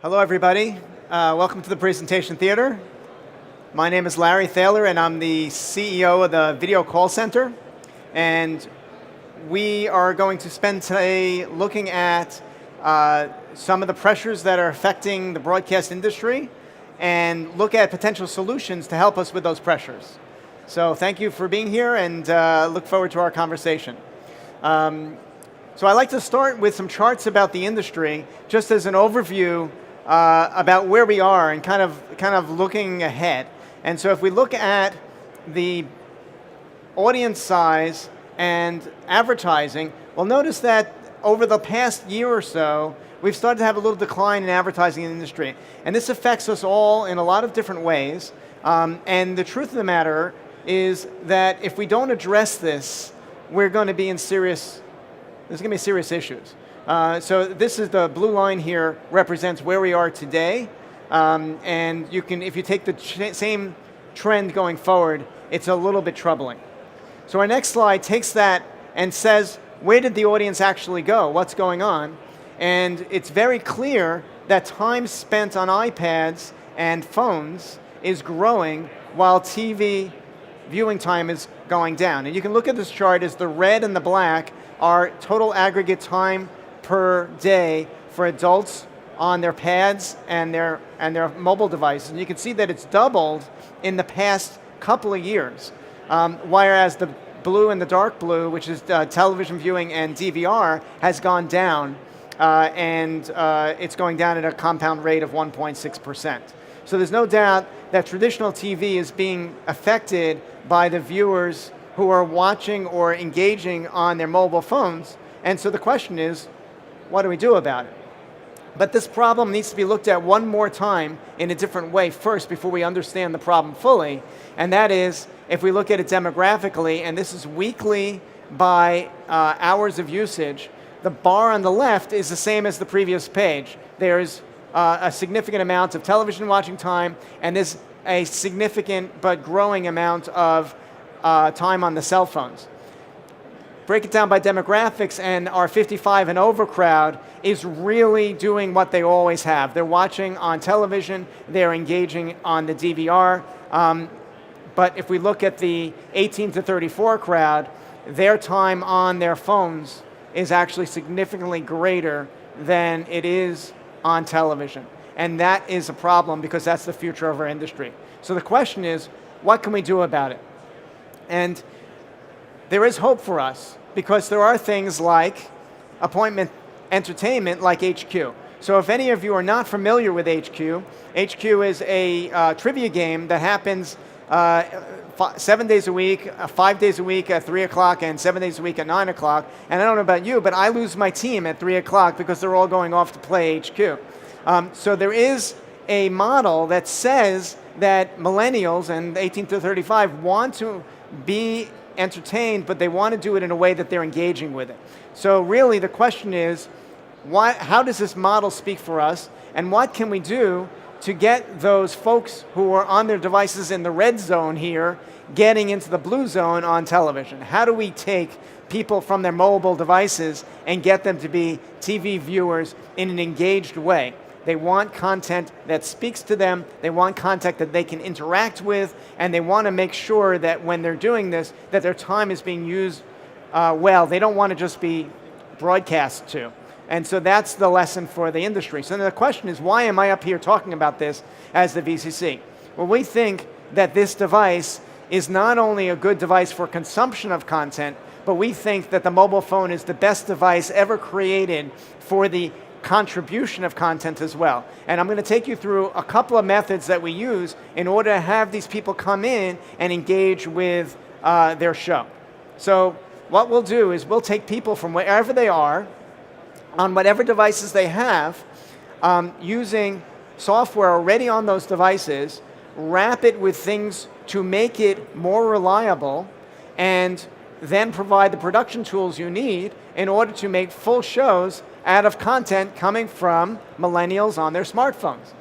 Hello, everybody. Welcome to the Presentation Theater. My name is Larry Thaler, and I'm the CEO of the Video Call Center. And we are going to spend today looking at some of the pressures that are affecting the broadcast industry and look at potential solutions to help us with those pressures. So thank you for being here, and look forward to our conversation. So I'd like to start with some charts about the industry, just as an overview about where we are and kind of looking ahead. And so if we look at the audience size and advertising, we'll notice that over the past year or so, we've started to have a little decline in advertising in the industry. And this affects us all in a lot of different ways. And the truth of the matter is that if we don't address this, we're going to be in there's going to be serious issues. So this is the blue line here, represents where we are today. And you can, if you take the same trend going forward, it's a little bit troubling. So our next slide takes that and says, where did the audience actually go? What's going on? And it's very clear that time spent on iPads and phones is growing while TV viewing time is going down. And you can look at this chart as the red and the black are total aggregate time per day for adults on their pads and their mobile devices. And you can see that it's doubled in the past couple of years. Whereas the blue and the dark blue, which is television viewing and DVR, has gone down. And it's going down at a compound rate of 1.6%. So there's no doubt that traditional TV is being affected by the viewers who are watching or engaging on their mobile phones. And so the question is, what do we do about it? But this problem needs to be looked at one more time in a different way first before we understand the problem fully. And that is, if we look at it demographically, and this is weekly by hours of usage, the bar on the left is the same as the previous page. There's a significant amount of television watching time, and there's a significant but growing amount of time on the cell phones. Break it down by demographics, and our 55 and over crowd is really doing what they always have. They're watching on television, they're engaging on the DVR, but if we look at the 18 to 34 crowd, their time on their phones is actually significantly greater than it is on television. And that is a problem because that's the future of our industry. So the question is, what can we do about it? And there is hope for us because there are things like appointment entertainment like HQ. So if any of you are not familiar with HQ, HQ is a trivia game that happens 7 days a week, 5 days a week at 3 o'clock and 7 days a week at 9 o'clock. And I don't know about you, but I lose my team at 3 o'clock because they're all going off to play HQ. So there is a model that says that millennials and 18 to 35 want to be entertained, but they want to do it in a way that they're engaging with it. So really the question is, how does this model speak for us, and what can we do to get those folks who are on their devices in the red zone here getting into the blue zone on television? How do we take people from their mobile devices and get them to be TV viewers in an engaged way? They want content that speaks to them, they want content that they can interact with, and they want to make sure that when they're doing this, that their time is being used well. They don't want to just be broadcast to. And so that's the lesson for the industry. So then the question is, why am I up here talking about this as the VCC? Well, we think that this device is not only a good device for consumption of content, but we think that the mobile phone is the best device ever created for the contribution of content as well. And I'm going to take you through a couple of methods that we use in order to have these people come in and engage with their show. So what we'll do is we'll take people from wherever they are, on whatever devices they have, using software already on those devices, wrap it with things to make it more reliable, and then provide the production tools you need in order to make full shows out of content coming from millennials on their smartphones.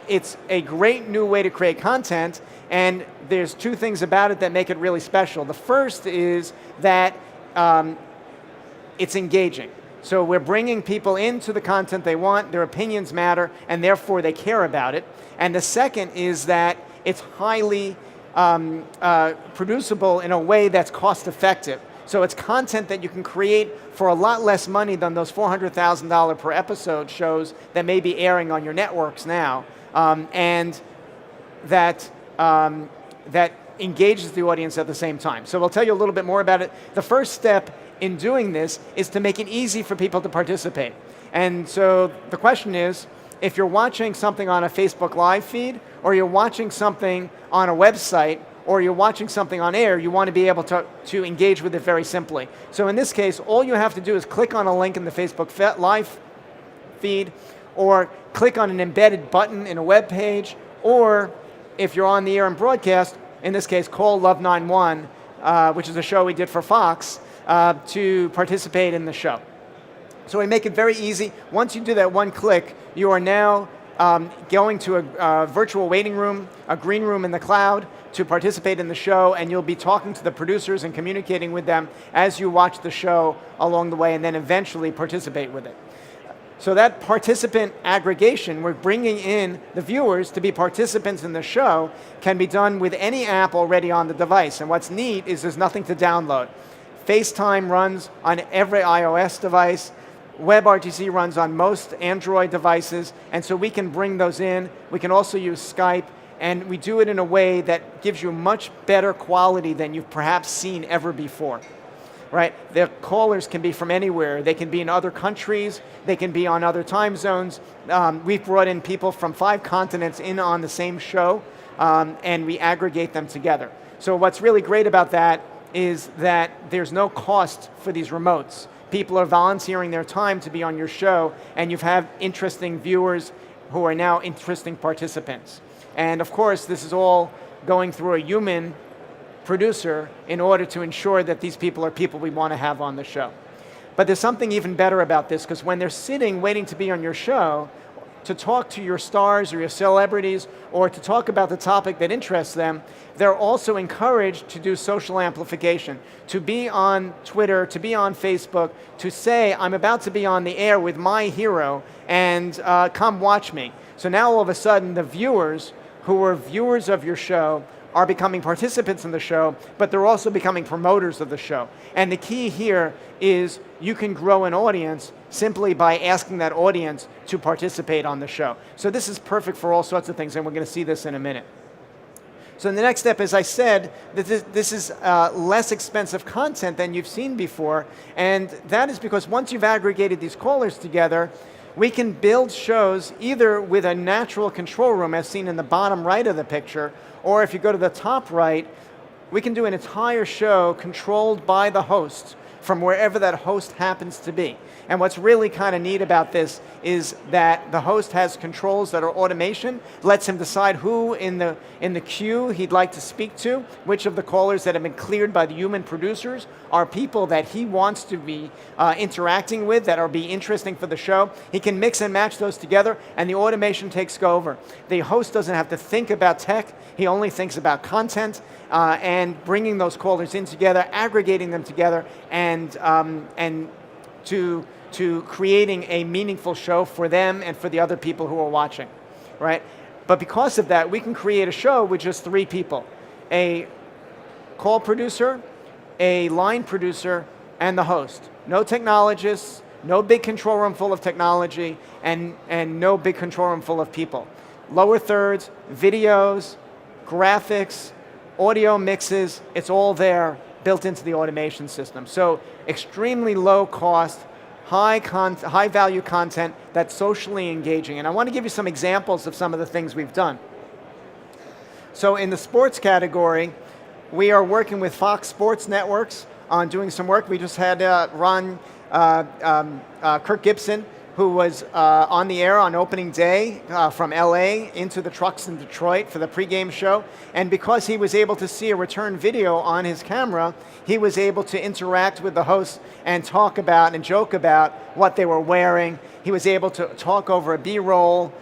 It's a great new way to create content, and there's two things about it that make it really special. The first is that it's engaging. So we're bringing people into the content they want, their opinions matter, and therefore they care about it. And the second is that it's highly producible in a way that's cost effective. So it's content that you can create for a lot less money than those $400,000 per episode shows that may be airing on your networks now, and that engages the audience at the same time. So we'll tell you a little bit more about it. The first step in doing this is to make it easy for people to participate. And so the question is, if you're watching something on a Facebook Live feed, or you're watching something on a website, or you're watching something on air, you want to be able to engage with it very simply. So in this case, all you have to do is click on a link in the Facebook Live feed, or click on an embedded button in a web page, or if you're on the air and broadcast, in this case, call Love 91, which is a show we did for Fox, to participate in the show. So we make it very easy. Once you do that one click, you are now going to a virtual waiting room, a green room in the cloud, to participate in the show, and you'll be talking to the producers and communicating with them as you watch the show along the way, and then eventually participate with it. So that participant aggregation, we're bringing in the viewers to be participants in the show, can be done with any app already on the device. And what's neat is there's nothing to download. FaceTime runs on every iOS device. WebRTC runs on most Android devices, and so we can bring those in. We can also use Skype, and we do it in a way that gives you much better quality than you've perhaps seen ever before. Right? The callers can be from anywhere. They can be in other countries. They can be on other time zones. We've brought in people from 5 continents in on the same show, and we aggregate them together. So what's really great about that is that there's no cost for these remotes. People are volunteering their time to be on your show, and you have interesting viewers who are now interesting participants. And of course, this is all going through a human producer in order to ensure that these people are people we want to have on the show. But there's something even better about this, because when they're sitting waiting to be on your show, to talk to your stars or your celebrities, or to talk about the topic that interests them, they're also encouraged to do social amplification, to be on Twitter, to be on Facebook, to say, I'm about to be on the air with my hero, and come watch me. So now all of a sudden, the viewers who are viewers of your show are becoming participants in the show, but they're also becoming promoters of the show. And the key here is you can grow an audience simply by asking that audience to participate on the show. So this is perfect for all sorts of things, and we're going to see this in a minute. So the next step, as I said, this is less expensive content than you've seen before, and that is because once you've aggregated these callers together, we can build shows either with a natural control room, as seen in the bottom right of the picture, or if you go to the top right, we can do an entire show controlled by the host from wherever that host happens to be. And what's really kind of neat about this is that the host has controls that are automation, lets him decide who in the queue he'd like to speak to, which of the callers that have been cleared by the human producers are people that he wants to be interacting with, that are be interesting for the show. He can mix and match those together, and the automation takes over. The host doesn't have to think about tech, he only thinks about content, and bringing those callers in together, aggregating them together, and to creating a meaningful show for them and for the other people who are watching, right? But because of that, we can create a show with just 3 people: a call producer, a line producer, and the host. No technologists, no big control room full of technology, and no big control room full of people. Lower thirds, videos, graphics, audio mixes, it's all there built into the automation system. So extremely low cost, high value content that's socially engaging. And I want to give you some examples of some of the things we've done. So in the sports category, we are working with Fox Sports Networks on doing some work. We just had Kirk Gibson, who was on the air on opening day from LA into the trucks in Detroit for the pregame show. And because he was able to see a return video on his camera, he was able to interact with the hosts and talk about and joke about what they were wearing. He was able to talk over a B-roll,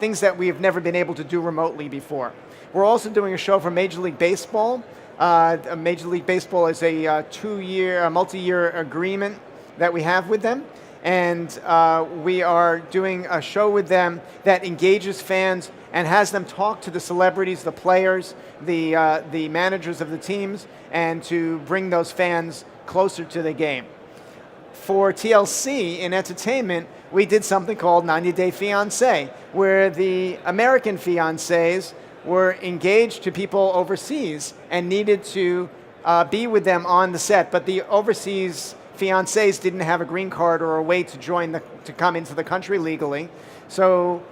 things that we have never been able to do remotely before. We're also doing a show for Major League Baseball. Major League Baseball is a multi-year agreement that we have with them. and we are doing a show with them that engages fans and has them talk to the celebrities, the players, the managers of the teams, and to bring those fans closer to the game. For TLC in entertainment, we did something called 90 Day Fiancé, where the American fiancés were engaged to people overseas and needed to be with them on the set, but the overseas fiancés didn't have a green card or a way to to come into the country legally. So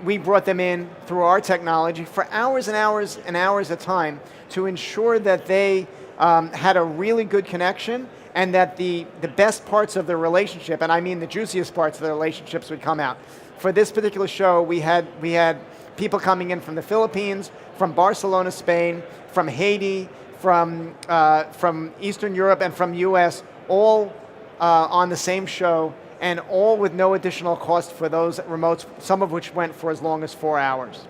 we brought them in through our technology for hours and hours and hours at a time to ensure that they had a really good connection and that the best parts of the relationship, and I mean the juiciest parts of the relationships, would come out. For this particular show, we had people coming in from the Philippines, from Barcelona, Spain, from Haiti, from Eastern Europe, and from US, all on the same show, and all with no additional cost for those remotes, some of which went for as long as 4 hours.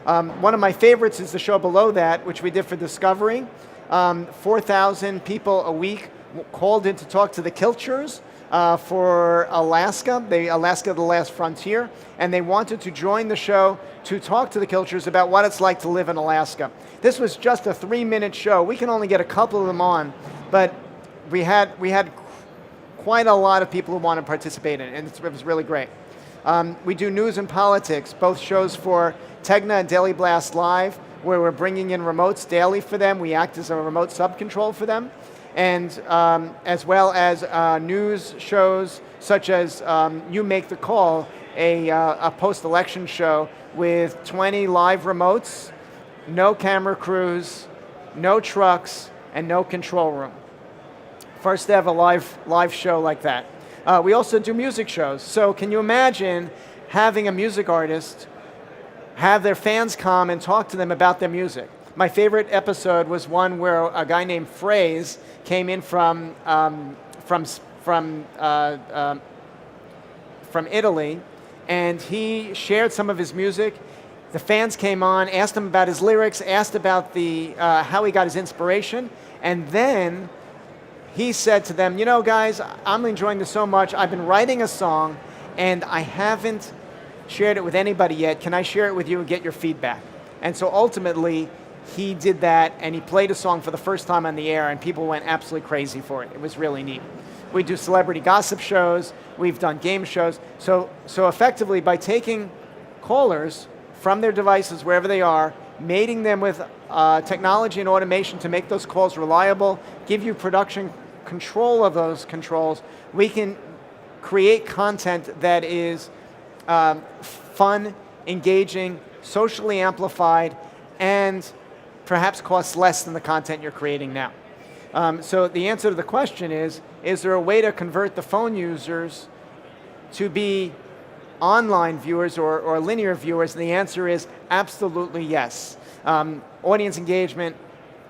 One of my favorites is the show below that, which we did for Discovery. 4,000 people a week called in to talk to the Kilchers for Alaska, Alaska the Last Frontier, and they wanted to join the show to talk to the Kilchers about what it's like to live in Alaska. This was just a 3-minute show. We can only get a couple of them on, but we had quite a lot of people who want to participate in it, and it was really great. We do news and politics, both shows for Tegna and Daily Blast Live, where we're bringing in remotes daily for them. We act as a remote sub-control for them. And as well as news shows such as You Make the Call, a post-election show with 20 live remotes, no camera crews, no trucks, and no control room. First to have a live show like that. We also do music shows. So can you imagine having a music artist have their fans come and talk to them about their music? My favorite episode was one where a guy named Phrase came in from Italy, and he shared some of his music. The fans came on, asked him about his lyrics, asked about how he got his inspiration, and then he said to them, you know guys, I'm enjoying this so much, I've been writing a song and I haven't shared it with anybody yet. Can I share it with you and get your feedback? And so ultimately, he did that, and he played a song for the first time on the air, and people went absolutely crazy for it. It was really neat. We do celebrity gossip shows. We've done game shows. So effectively, by taking callers from their devices, wherever they are, mating them with technology and automation to make those calls reliable, give you production control of those controls, we can create content that is fun, engaging, socially amplified, and perhaps costs less than the content you're creating now. So the answer to the question is there a way to convert the phone users to be online viewers or linear viewers? And the answer is absolutely yes. Audience engagement,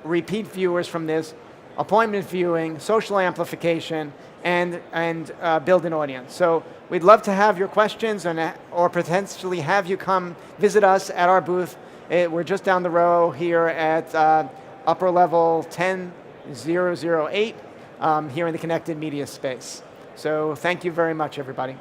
repeat viewers from this, appointment viewing, social amplification, and build an audience. So we'd love to have your questions or potentially have you come visit us at our booth. We're just down the row here at upper level 10008 here in the Connected Media space. So thank you very much, everybody.